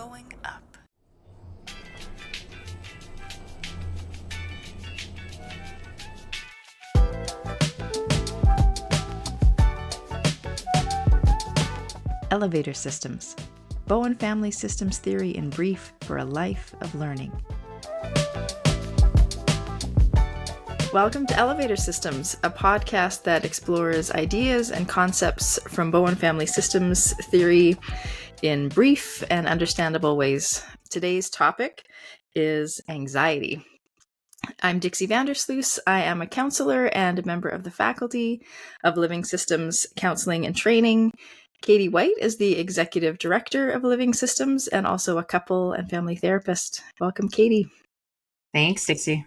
going up. Elevator systems. Bowen family systems theory in brief for a life of learning. Welcome to Elevator Systems, a podcast that explores ideas and concepts from Bowen family systems theory in brief and understandable ways. Today's topic is anxiety. I'm Dixie Vandersloos. I am a counselor and a member of the faculty of Living Systems Counseling and Training. Katie White is the executive director of Living Systems and also a couple and family therapist. Welcome, Katie. Thanks, Dixie.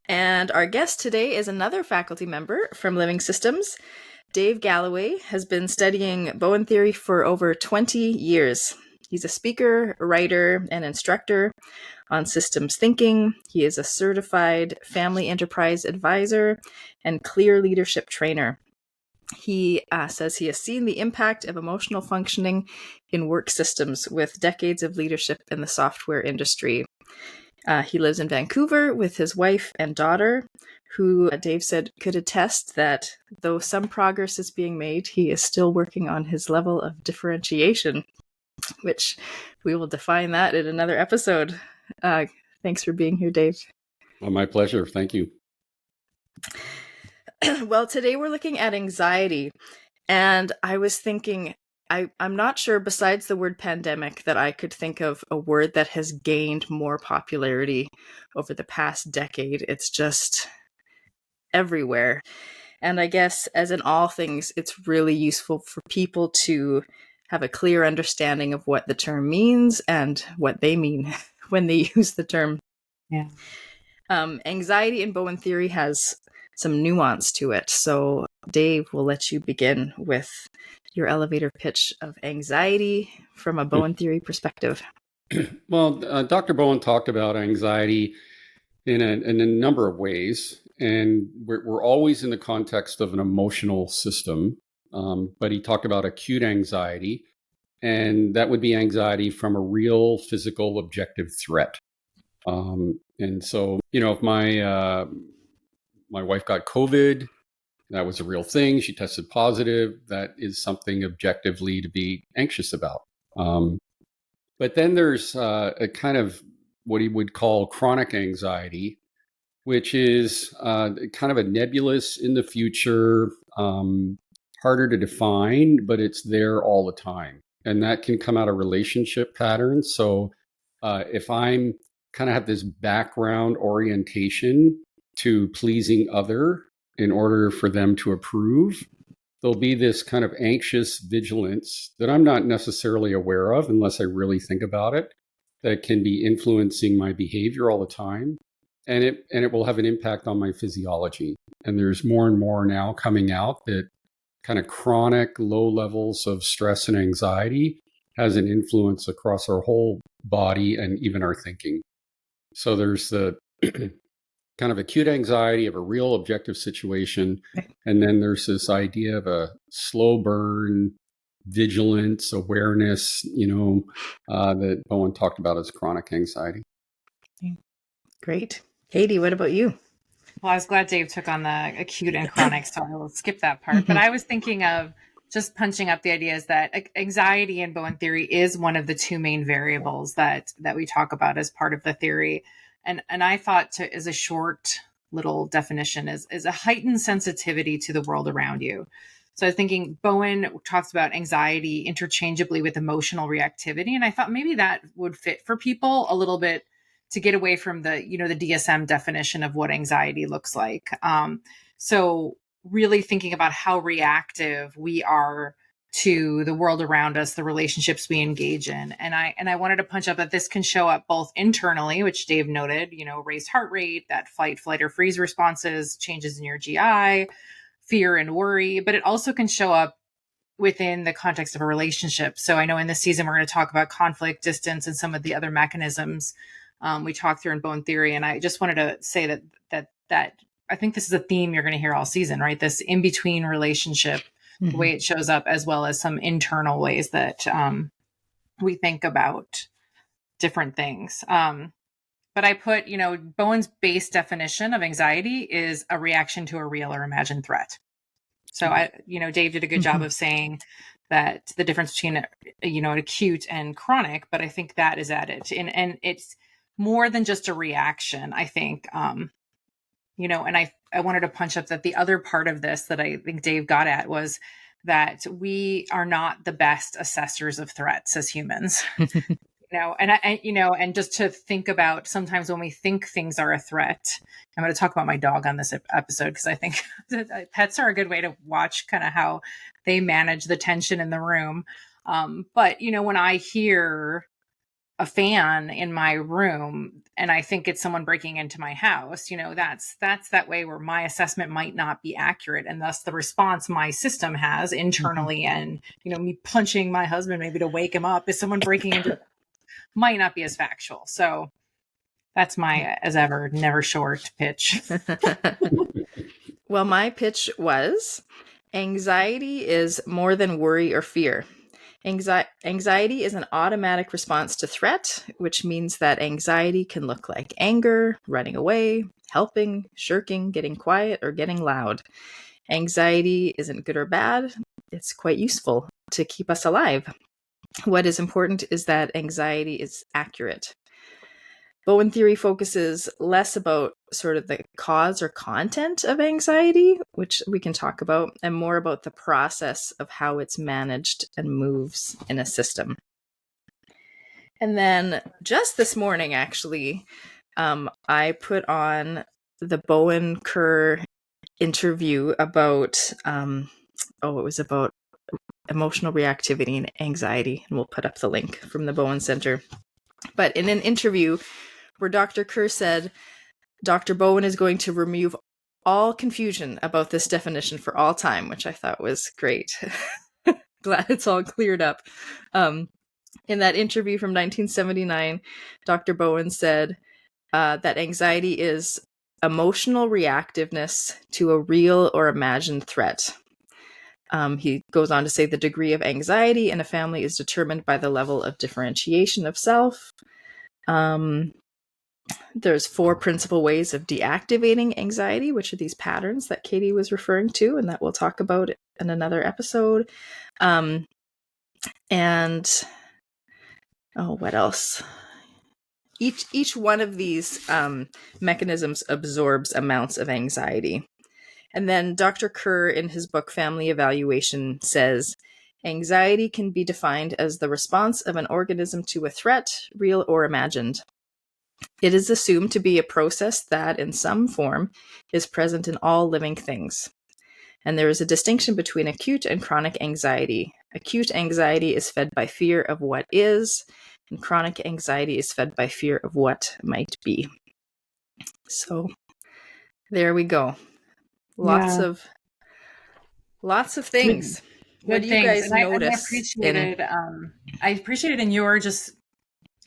And our guest today is another faculty member from Living Systems. Dave Galloway has been studying Bowen Theory for over 20 years. He's a speaker, writer, and instructor on systems thinking. He is a certified family enterprise advisor and clear leadership trainer. He says he has seen the impact of emotional functioning in work systems with decades of leadership in the software industry. He lives in Vancouver with his wife and daughter, who Dave said could attest that though some progress is being made, he is still working on his level of differentiation, which we will define that in another episode. Thanks for being here, Dave. Well, my pleasure. Thank you. Well, today we're looking at anxiety, and I was thinking, I'm not sure, besides the word pandemic, that I could think of a word that has gained more popularity over the past decade. It's just everywhere. And I guess, as in all things, it's really useful for people to have a clear understanding of what the term means and what they mean when they use the term. Yeah. Anxiety in Bowen Theory has some nuance to it. So, Dave, we'll let you begin with your elevator pitch of anxiety from a Bowen Theory perspective. Well, Dr. Bowen talked about anxiety in a number of ways, and we're always in the context of an emotional system. But he talked about acute anxiety, and that would be anxiety from a real physical objective threat. And so, if my wife got COVID, that was a real thing. She tested positive. That is something objectively to be anxious about. But then there's a kind of what he would call chronic anxiety, which is kind of a nebulous in the future, harder to define, but it's there all the time. And that can come out of relationship patterns. So if I'm kind of have this background orientation to pleasing other in order for them to approve, there'll be this kind of anxious vigilance that I'm not necessarily aware of unless I really think about it, that can be influencing my behavior all the time. And it will have an impact on my physiology. And there's more and more now coming out that kind of chronic low levels of stress and anxiety has an influence across our whole body and even our thinking. So there's the kind of acute anxiety of a real objective situation. And then there's this idea of a slow burn, vigilance, awareness, that Bowen talked about as chronic anxiety. Great. Katie, what about you? Well, I was glad Dave took on the acute and chronic, so I will skip that part. But I was thinking of just punching up the ideas that anxiety in Bowen Theory is one of the two main variables that we talk about as part of the theory. And I thought as a short little definition is a heightened sensitivity to the world around you. So I was thinking Bowen talks about anxiety interchangeably with emotional reactivity. And I thought maybe that would fit for people a little bit to get away from the DSM definition of what anxiety looks like. So really thinking about how reactive we are to the world around us, the relationships we engage in. And I wanted to punch up that this can show up both internally, which Dave noted, raised heart rate, that fight, flight, or freeze responses, changes in your GI, fear and worry, but it also can show up within the context of a relationship. So I know in this season, we're going to talk about conflict, distance, and some of the other mechanisms we talked through in Bowen Theory. And I just wanted to say that I think this is a theme you're going to hear all season, right? This in-between relationship, the way it shows up, as well as some internal ways that we think about different things. But I put, Bowen's base definition of anxiety is a reaction to a real or imagined threat. So Dave did a good job of saying that the difference between, an acute and chronic, but I think that is added. And it's more than just a reaction, I think, and I wanted to punch up that the other part of this that I think Dave got at was that we are not the best assessors of threats as humans. And just to think about sometimes when we think things are a threat. I'm going to talk about my dog on this episode because I think pets are a good way to watch kind of how they manage the tension in the room. But when I hear a fan in my room and I think it's someone breaking into my house, that's that way where my assessment might not be accurate. And thus the response my system has internally and, me punching my husband maybe to wake him up is someone breaking into might not be as factual. So that's my, as ever, never short pitch. Well, my pitch was anxiety is more than worry or fear. Anxiety is an automatic response to threat, which means that anxiety can look like anger, running away, helping, shirking, getting quiet, or getting loud. Anxiety isn't good or bad. It's quite useful to keep us alive. What is important is that anxiety is accurate. Bowen Theory focuses less about sort of the cause or content of anxiety, which we can talk about, and more about the process of how it's managed and moves in a system. And then just this morning, actually, I put on the Bowen Kerr interview about, it was about emotional reactivity and anxiety, and we'll put up the link from the Bowen Center. But in an interview where Dr. Kerr said, Dr. Bowen is going to remove all confusion about this definition for all time, which I thought was great. Glad it's all cleared up. In that interview from 1979, Dr. Bowen said that anxiety is emotional reactiveness to a real or imagined threat. He goes on to say the degree of anxiety in a family is determined by the level of differentiation of self. There's 4 principal ways of deactivating anxiety, which are these patterns that Katie was referring to and that we'll talk about in another episode. What else? Each one of these mechanisms absorbs amounts of anxiety. And then Dr. Kerr, in his book Family Evaluation, says, anxiety can be defined as the response of an organism to a threat, real or imagined. It is assumed to be a process that, in some form, is present in all living things. And there is a distinction between acute and chronic anxiety. Acute anxiety is fed by fear of what is, and chronic anxiety is fed by fear of what might be. So, there we go. Lots of things. What do you guys notice? I appreciated in your just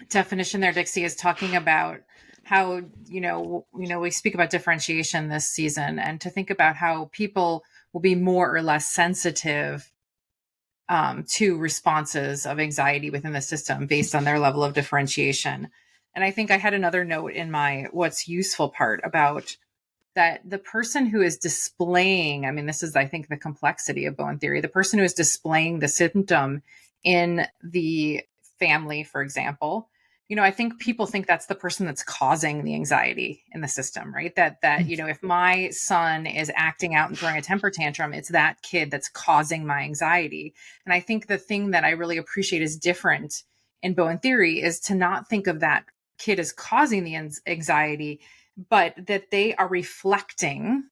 definition there, Dixie, is talking about how we speak about differentiation this season, and to think about how people will be more or less sensitive to responses of anxiety within the system based on their level of differentiation. And I think I had another note in my what's useful part about that the person who is displaying, this is, I think, the complexity of Bowen Theory, the person who is displaying the symptom in the family, for example, I think people think that's the person that's causing the anxiety in the system, right? That if my son is acting out and throwing a temper tantrum, it's that kid that's causing my anxiety. And I think the thing that I really appreciate is different in Bowen Theory is to not think of that kid as causing the anxiety, but that they are reflecting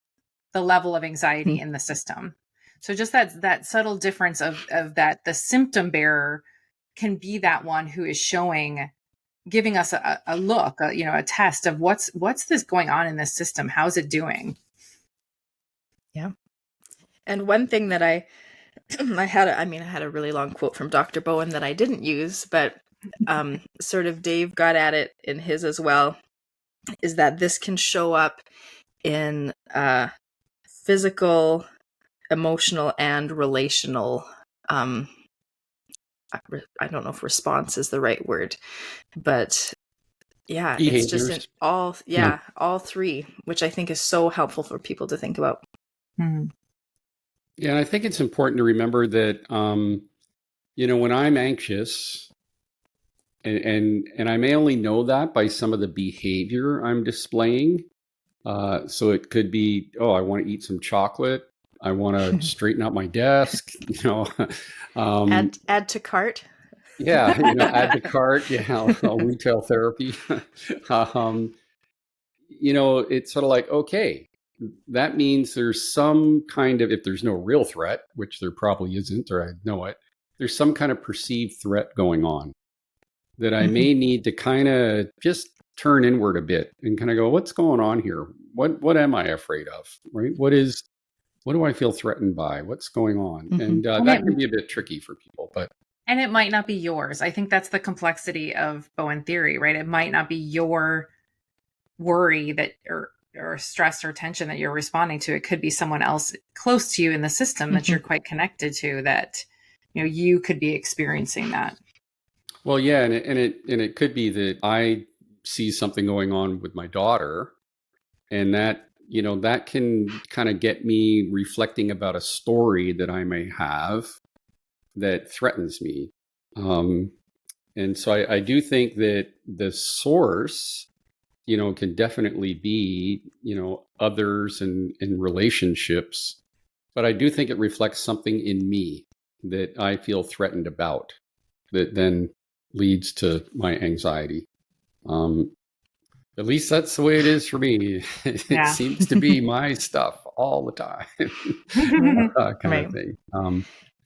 the level of anxiety in the system. So just that subtle difference of that the symptom bearer can be that one who is giving us a look, a test of what's this going on in this system? How's it doing? Yeah. And one thing that I had a really long quote from Dr. Bowen that I didn't use, but sort of Dave got at it in his as well, is that this can show up in physical, emotional, and relational I don't know if response is the right word, but yeah, it's just Behaviors. all three, which I think is so helpful for people to think about. Mhm. Yeah, and I think it's important to remember that, when I'm anxious, and I may only know that by some of the behavior I'm displaying. So it could be, oh, I want to eat some chocolate. I want to straighten out my desk. Add to cart. Yeah, add to cart. Yeah, retail therapy. um, it's sort of like, okay, that means there's some kind of, if there's no real threat, which there probably isn't, or I know it, there's some kind of perceived threat going on that I may need to kind of just turn inward a bit and kind of go, what's going on here? What am I afraid of? Right? What do I feel threatened by? What's going on? And that can be a bit tricky for people, but. And it might not be yours. I think that's the complexity of Bowen Theory, right? It might not be your worry that or stress or tension that you're responding to. It could be someone else close to you in the system that you're quite connected to, that you could be experiencing that. Well, yeah, and it could be that I see something going on with my daughter, and that that can kind of get me reflecting about a story that I may have that threatens me. And so I do think that the source, can definitely be, others and relationships. But I do think it reflects something in me that I feel threatened about, that then leads to my anxiety. At least that's the way it is for me. It seems to be my stuff all the time, kind of thing.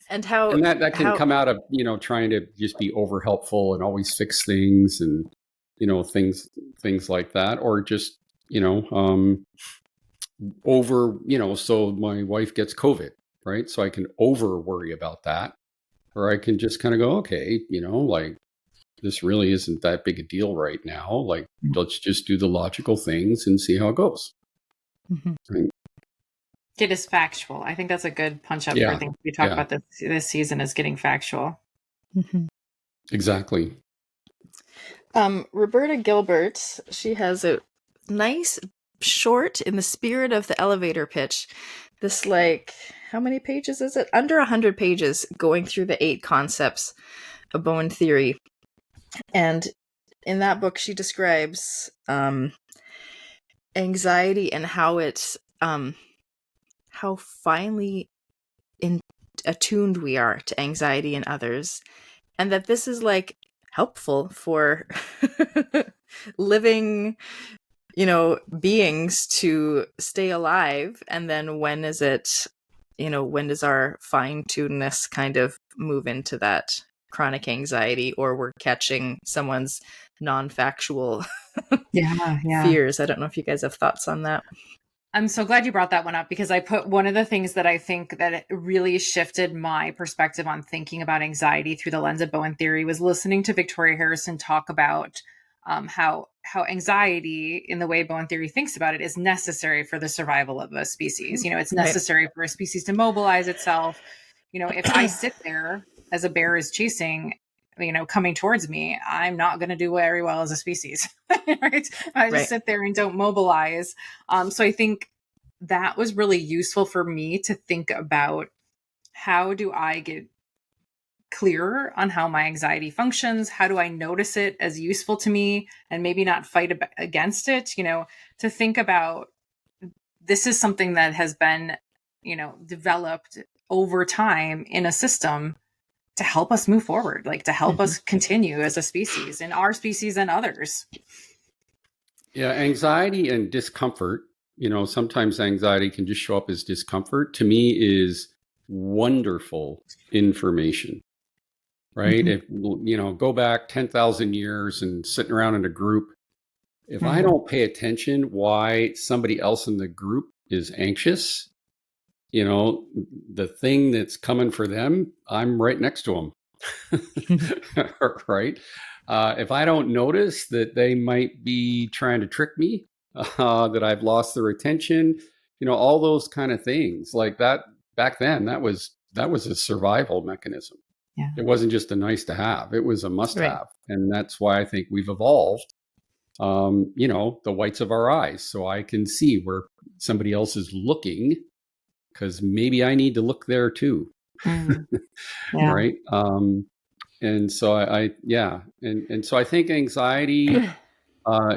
And how and that can come out of trying to just be over helpful and always fix things, and things like that, or just over so my wife gets COVID, right? So I can over worry about that, or I can just kind of go, okay, like, this really isn't that big a deal right now. Like, let's just do the logical things and see how it goes. Right? Get as factual. I think that's a good punch up for things we talk about this season, is getting factual. Exactly. Roberta Gilbert, she has a nice short, in the spirit of the elevator pitch, this, like, how many pages is it? Under 100 pages, going through the 8 concepts of Bowen Theory. And in that book, she describes anxiety and how it's how finely attuned we are to anxiety in others, and that this is, like, helpful for living beings to stay alive. And then when does our fine-tunedness kind of move into that chronic anxiety, or we're catching someone's non-factual fears? I don't know if you guys have thoughts on that. I'm so glad you brought that one up, because I put one of the things that I think that really shifted my perspective on thinking about anxiety through the lens of Bowen Theory was listening to Victoria Harrison talk about how anxiety, in the way Bowen Theory thinks about it, is necessary for the survival of a species. It's necessary for a species to mobilize itself. If I sit there as a bear is chasing, coming towards me, I'm not going to do very well as a species, right? I just sit there and don't mobilize. So I think that was really useful for me to think about, how do I get clearer on how my anxiety functions? How do I notice it as useful to me and maybe not fight against it? To think about, this is something that has been, developed over time in a system to help us move forward, like to help us continue as a species, in our species and others. Yeah, anxiety and discomfort, sometimes anxiety can just show up as discomfort, to me is wonderful information, right? If, go back 10,000 years and sitting around in a group, if I don't pay attention why somebody else in the group is anxious, the thing that's coming for them, I'm right next to them. Right? If I don't notice that they might be trying to trick me, that I've lost their attention, all those kind of things like that, back then, that was a survival mechanism. Yeah. It wasn't just a nice to have, it was a must Right. have. And that's why I think we've evolved, the whites of our eyes. So I can see where somebody else is looking, because maybe I need to look there too. Mm. Yeah. Right. And so and so I think anxiety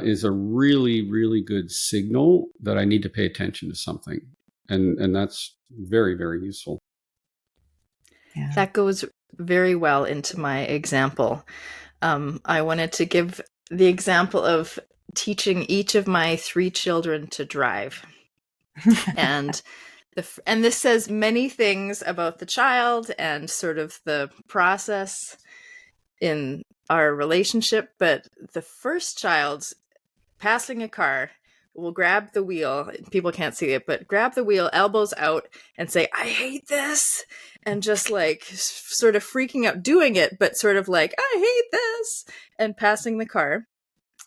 is a really, really good signal that I need to pay attention to something. And that's very, very useful. Yeah. That goes very well into my example. I wanted to give the example of teaching each of my 3 children to drive. And this says many things about the child and sort of the process in our relationship, but the first child's passing a car will grab the wheel. People can't see it, but grab the wheel, elbows out, and say, "I hate this," and just like sort of freaking out, doing it, but sort of like, "I hate this," and passing the car.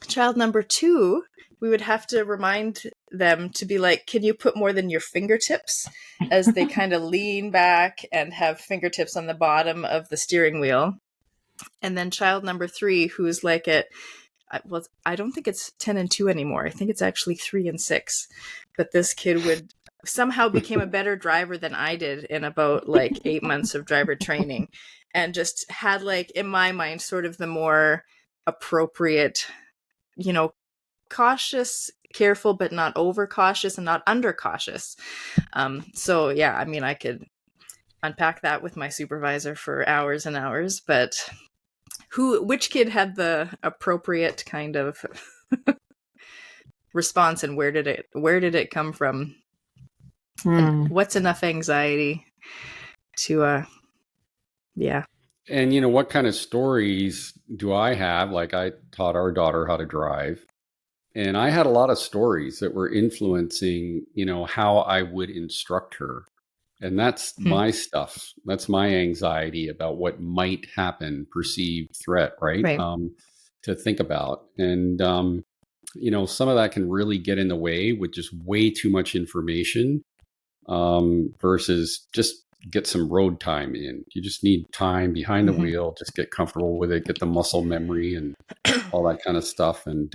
Child number 2, we would have to remind them to be like, "Can you put more than your fingertips?" as they kind of lean back and have fingertips on the bottom of the steering wheel. And then child number 3, who's like I don't think it's 10 and 2 anymore. I think it's actually 3 and 6. But this kid would somehow became a better driver than I did in about like 8 months of driver training, and just had, like, in my mind, sort of the more appropriate, cautious, careful, but not over cautious and not under cautious. So yeah, I mean, I could unpack that with my supervisor for hours and hours, but which kid had the appropriate kind of response, and where did it come from? And what's enough anxiety to yeah. And what kind of stories do I have? Like, I taught our daughter how to drive, and I had a lot of stories that were influencing, how I would instruct her. And that's my stuff. That's my anxiety about what might happen, perceived threat, right? To think about. And, some of that can really get in the way with just way too much information, versus just get some road time in. You just need time behind the wheel, just get comfortable with it, get the muscle memory and all that kind of stuff. And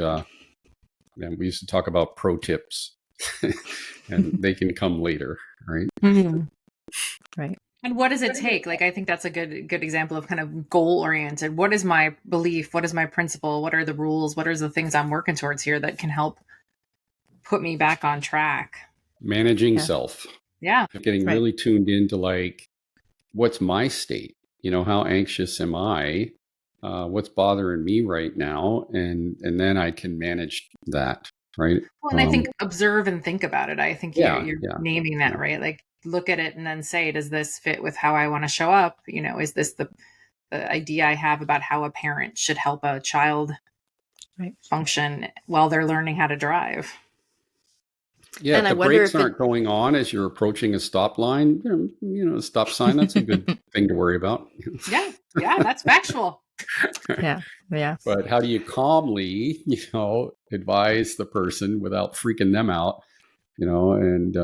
we used to talk about pro tips and they can come later, right? Right. And what does it take? Like, I think that's a good example of kind of goal oriented. What is my belief? What is my principle? What are the rules? What are the things I'm working towards here that can help put me back on track? Managing self. Yeah. Getting really tuned into, like, what's my state? How anxious am I? What's bothering me right now? And then I can manage that, right? Well, and I think observe and think about it. I think you're naming that, right? Like, look at it and then say, does this fit with how I want to show up? Is this the idea I have about how a parent should help a child function while they're learning how to drive? Yeah, and if the brakes aren't going on as you're approaching a stop line, a stop sign, that's a good thing to worry about. Yeah, that's factual. Yeah. But how do you calmly, advise the person without freaking them out, and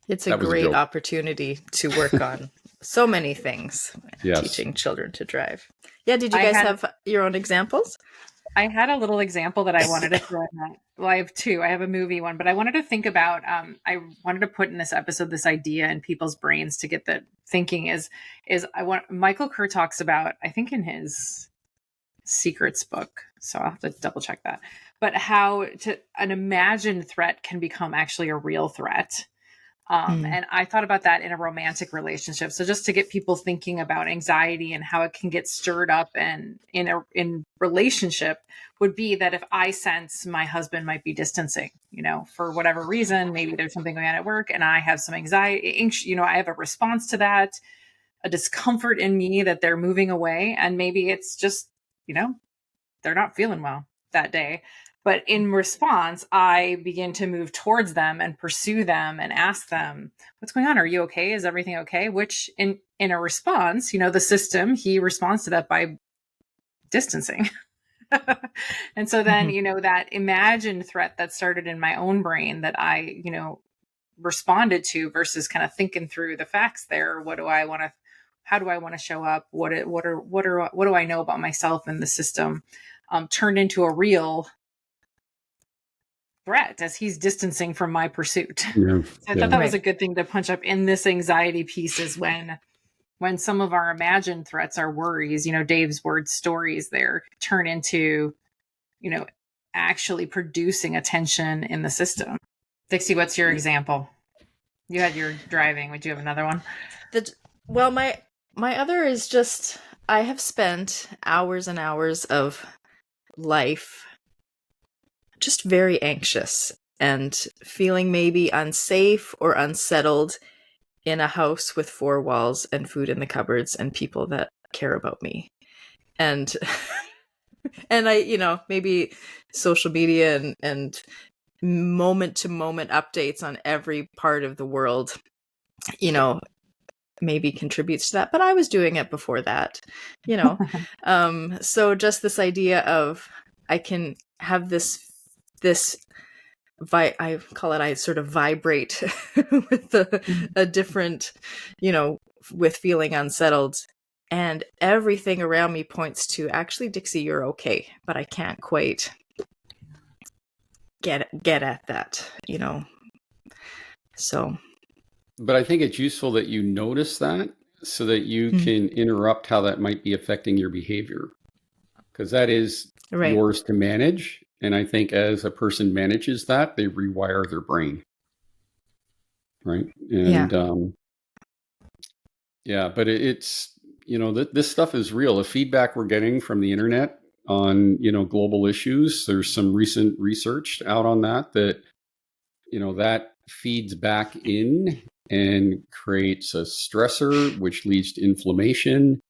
It's a great opportunity to work on so many things, teaching children to drive. Yeah, did you guys have your own examples? I had a little example that I wanted to throw in that. Well, I have 2. I have a movie one, but I wanted to think about, I wanted to put in this episode this idea in people's brains to get the thinking Michael Kerr talks about, I think in his Secrets book, so I'll have to double check that, but how an imagined threat can become actually a real threat. And I thought about that in a romantic relationship. So just to get people thinking about anxiety and how it can get stirred up and in relationship would be that if I sense my husband might be distancing, for whatever reason, maybe there's something going on at work and I have some anxiety, I have a response to that, a discomfort in me that they're moving away. And maybe it's just, they're not feeling well that day. But in response, I begin to move towards them and pursue them and ask them, what's going on? Are you okay? Is everything okay? Which in a response, the system, he responds to that by distancing. And so then, that imagined threat that started in my own brain that I, responded to versus kind of thinking through the facts there. What do I want to, how do I want to show up? What do I know about myself and the system? Turned into a real threat as he's distancing from my pursuit. Yeah. So I thought that was a good thing to punch up in this anxiety piece, is when some of our imagined threats, our worries, Dave's word stories there, turn into, actually producing a tension in the system. Dixie, what's your example? You had your driving. Would you have another one? Well, my other is just, I have spent hours and hours of life just very anxious and feeling maybe unsafe or unsettled in a house with 4 walls and food in the cupboards and people that care about me. And I, maybe social media and moment to moment updates on every part of the world, maybe contributes to that. But I was doing it before that, so just this idea of, I can have this I call it, I sort of vibrate with a different, with feeling unsettled, and everything around me points to, actually, Dixie, you're okay, but I can't quite get at that, so. But I think it's useful that you notice that, so that you can interrupt how that might be affecting your behavior, because that is yours to manage. And I think as a person manages that, they rewire their brain. Right. And but it's, this stuff is real. The feedback we're getting from the internet on, global issues, there's some recent research out on that, that feeds back in and creates a stressor, which leads to inflammation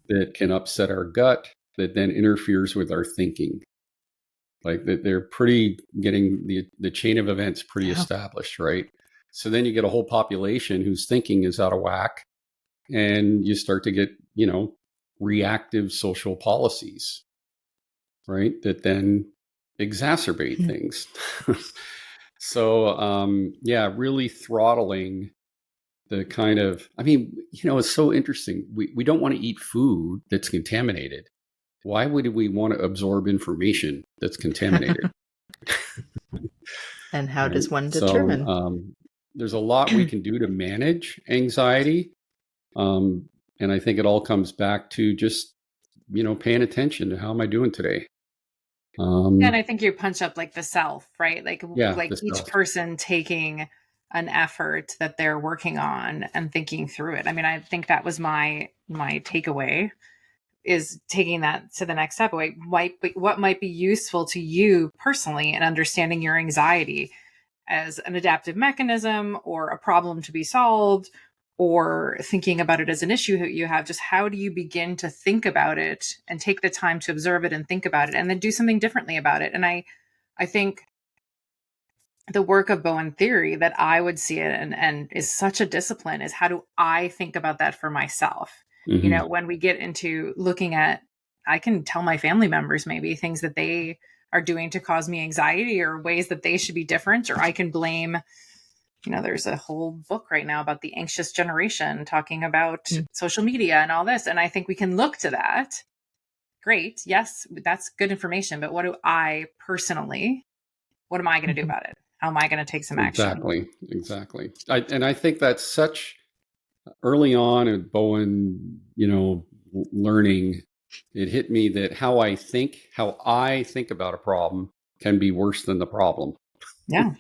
that can upset our gut, that then interferes with our thinking. Like, that they're pretty getting the chain of events pretty established, right? So then you get a whole population whose thinking is out of whack, and you start to get, reactive social policies, right? That then exacerbate things. So, really throttling the kind of, it's so interesting. We don't want to eat food that's contaminated. Why would we want to absorb information that's contaminated? And how does one determine? So, there's a lot we can do to manage anxiety. And I think it all comes back to just, paying attention to, how am I doing today? And I think you punch up like the self, right? Like each person taking an effort that they're working on and thinking through it. I think that was my takeaway, is taking that to the next step. What might be useful to you personally in understanding your anxiety as an adaptive mechanism or a problem to be solved, or thinking about it as an issue that you have. Just how do you begin to think about it and take the time to observe it and think about it, and then do something differently about it. And I think the work of Bowen Theory, that I would see it and is such a discipline, is how do I think about that for myself? When we get into looking at, I can tell my family members maybe things that they are doing to cause me anxiety, or ways that they should be different, or I can blame, there's a whole book right now about the anxious generation, talking about social media and all this. And I think we can look to that. Great. Yes, that's good information. But what am I going to do about it? How am I going to take some action? Exactly. I think that's such early on in Bowen, learning, it hit me that how I think about a problem can be worse than the problem. Yeah.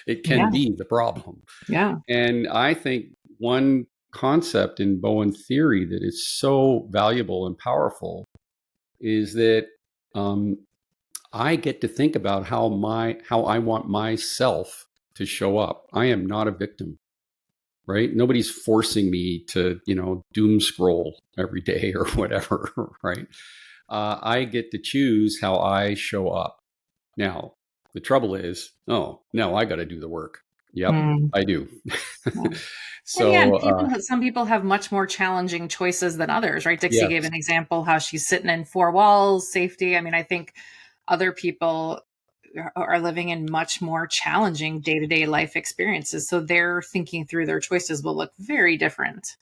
It can be the problem. Yeah. And I think one concept in Bowen Theory that is so valuable and powerful is that I get to think about how I want myself to show up. I am not a victim, right? Nobody's forcing me to, doom scroll every day or whatever, right? I get to choose how I show up. Now, the trouble is, no, I got to do the work. Yep, I do. So, some people have much more challenging choices than others, right? Dixie gave an example how she's sitting in 4 walls, safety. I think other people are living in much more challenging day-to-day life experiences. So their thinking through their choices will look very different.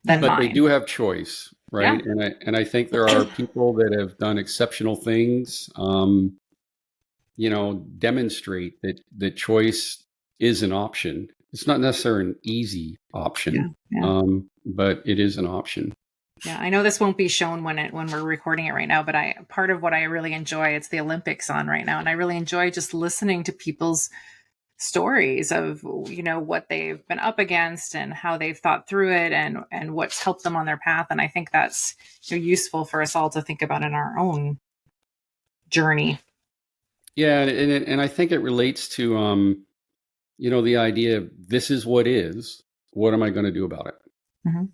than But mine. they do have choice, right? Yeah. And I think there are people that have done exceptional things, demonstrate that choice is an option. It's not necessarily an easy option, but it is an option. Yeah, I know this won't be shown when we're recording it right now, but part of what I really enjoy, it's the Olympics on right now, and I really enjoy just listening to people's stories of what they've been up against and how they've thought through it and what's helped them on their path. And I think that's useful for us all to think about in our own journey. Yeah, and I think it relates to the idea of this is what is. What am I going to do about it? Mm-hmm.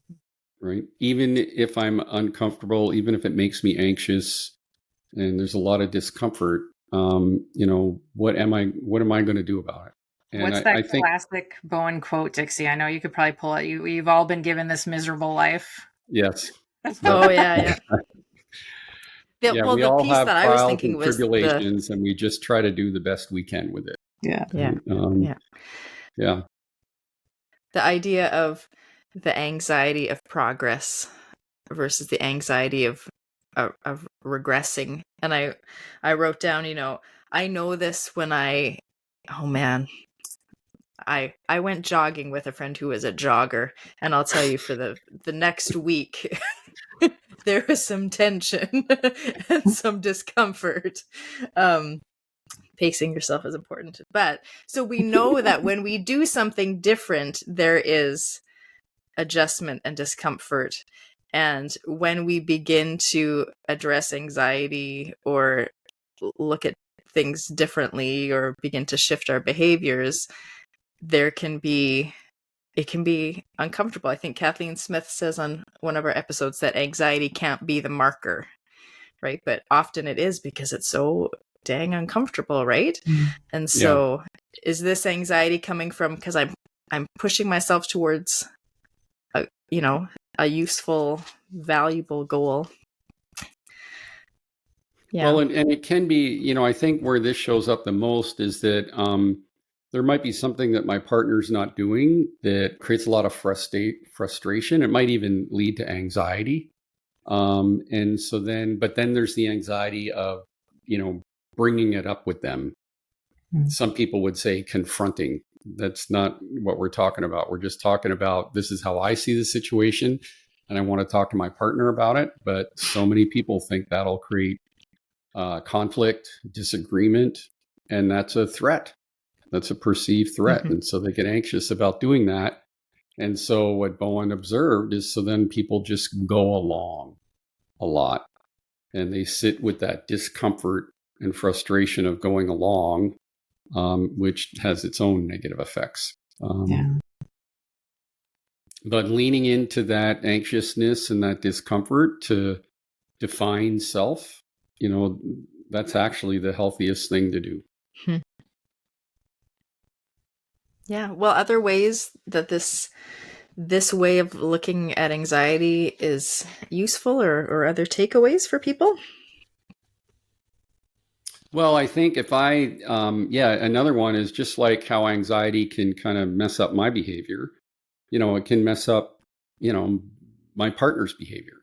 Right. Even if I'm uncomfortable, even if it makes me anxious, and there's a lot of discomfort, what am I going to do about it? And what's that classic Bowen quote, Dixie? I know you could probably pull it. You've all been given this miserable life. Yes. Oh yeah. We all have trials and tribulations, and we just try to do the best we can with it. Yeah. Yeah. The idea of the anxiety of progress versus the anxiety of regressing. And I wrote down, I know this when I went jogging with a friend who was a jogger, and I'll tell you, for the next week there was some tension and some discomfort. Pacing yourself is important. But so we know that when we do something different, there is adjustment and discomfort. And when we begin to address anxiety or look at things differently or begin to shift our behaviors, it can be uncomfortable. I think Kathleen Smith says on one of our episodes that anxiety can't be the marker, right? But often it is, because it's so dang uncomfortable, right? And so is this anxiety coming from because I'm pushing myself towards a useful, valuable goal? Well, and it can be, I think where this shows up the most is that there might be something that my partner's not doing that creates a lot of frustration. It might even lead to anxiety. And so but then there's the anxiety of, bringing it up with them. Some people would say confronting. That's not what we're talking about. We're just talking about, this is how I see the situation, and I want to talk to my partner about it. But so many people think that'll create conflict, disagreement, and that's a threat. That's a perceived threat. And so they get anxious about doing that. And so what Bowen observed is, so then people just go along a lot, and they sit with that discomfort and frustration of going along, which has its own negative effects. But leaning into that anxiousness and that discomfort to define self, that's actually the healthiest thing to do. Yeah. Well, other ways that this way of looking at anxiety is useful, or other takeaways for people? Well, I think another one is just like how anxiety can kind of mess up my behavior. It can mess up, my partner's behavior.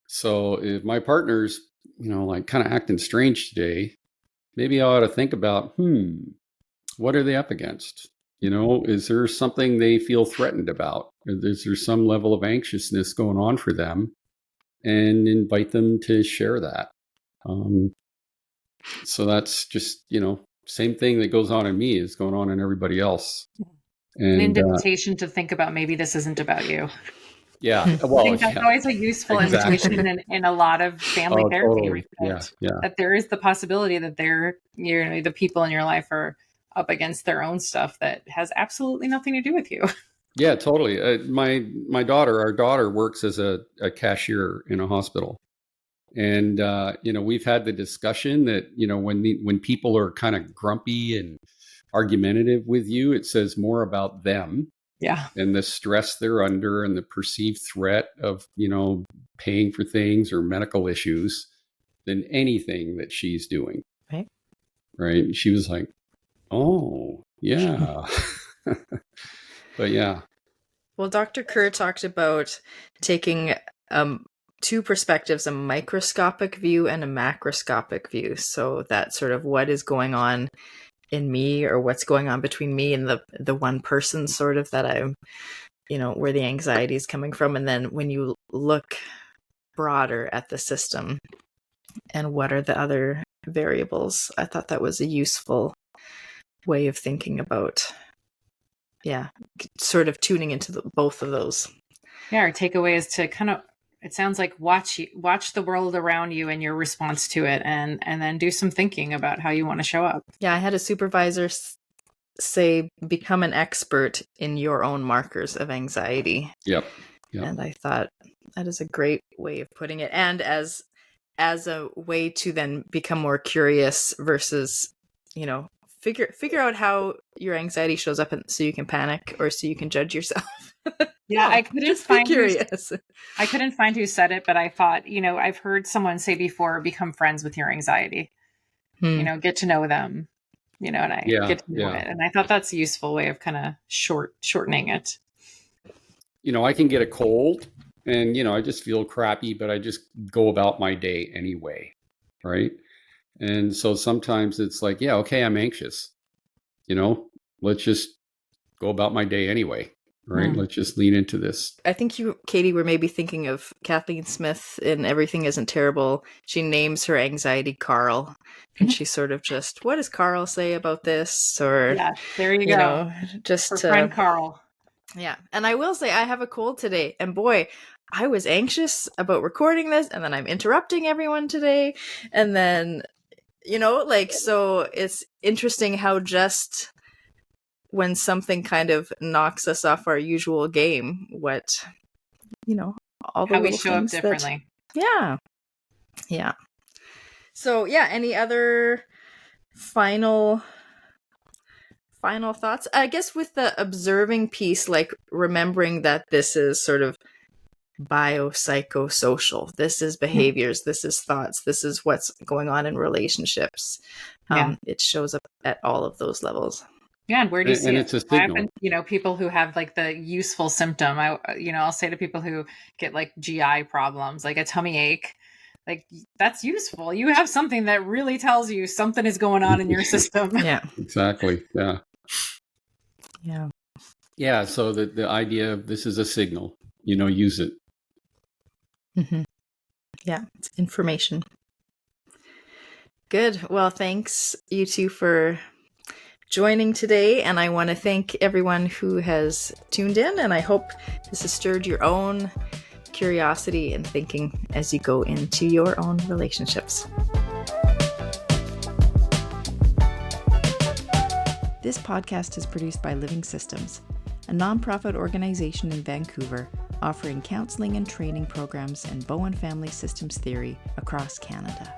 So if my partner's, like kind of acting strange today, maybe I ought to think about, what are they up against? Is there something they feel threatened about? Is there some level of anxiousness going on for them? And invite them to share that. So that's just, same thing that goes on in me is going on in everybody else. And an invitation to think about, maybe this isn't about you. Yeah. Well, I think that's always a useful invitation in a lot of family therapy. Totally. That there is the possibility that the people in your life are up against their own stuff that has absolutely nothing to do with you. Yeah, totally. Our daughter works as a cashier in a hospital. And, we've had the discussion that, when people are kind of grumpy and argumentative with you, it says more about them. Yeah. And the stress they're under and the perceived threat of, paying for things or medical issues than anything that she's doing. Right. Right. She was like, oh, yeah. But yeah. Well, Dr. Kerr talked about taking two perspectives, a microscopic view and a macroscopic view. So that sort of what is going on in me, or what's going on between me and the one person sort of that I'm, where the anxiety is coming from. And then when you look broader at the system and what are the other variables, I thought that was a useful way of thinking about, sort of tuning into both of those. Yeah, our takeaway is to kind of, it sounds like watch the world around you and your response to it, and then do some thinking about how you want to show up. Yeah, I had a supervisor say, become an expert in your own markers of anxiety. Yep. And I thought that is a great way of putting it. And as a way to then become more curious versus, figure out how your anxiety shows up, so you can panic or so you can judge yourself. Yeah, I couldn't find curious. I couldn't find who said it, but I thought, I've heard someone say before, become friends with your anxiety. Get to know them. And I get to know it. And I thought that's a useful way of kind of shortening it. I can get a cold and, I just feel crappy, but I just go about my day anyway. Right. And so sometimes it's like, yeah, okay, I'm anxious. Let's just go about my day anyway. Right. Let's just lean into this. I think you, Katie, were maybe thinking of Kathleen Smith in Everything Isn't Terrible. She names her anxiety Carl. And she sort of just, what does Carl say about this? Or, yeah, there you go. Just her friend Carl. Yeah. And I will say, I have a cold today. And boy, I was anxious about recording this. And then I'm interrupting everyone today. And then, so it's interesting how just when something kind of knocks us off our usual game, all the how we show up differently. Yeah. So any other final thoughts? I guess with the observing piece, like remembering that this is sort of biopsychosocial. This is behaviors, this is thoughts, this is what's going on in relationships. It shows up at all of those levels. Yeah, and where do you see and it? It's a signal. People who have like the useful symptom. I'll say to people who get like GI problems, like a tummy ache, like that's useful. You have something that really tells you something is going on in your system. Yeah, exactly. Yeah. Yeah. So the idea of this is a signal. Use it. Mm-hmm. Yeah, it's information. Good. Well, thanks you two for joining today, and I want to thank everyone who has tuned in, and I hope this has stirred your own curiosity and thinking as you go into your own relationships. This podcast is produced by Living Systems, a nonprofit organization in Vancouver offering counseling and training programs in Bowen family systems theory across Canada.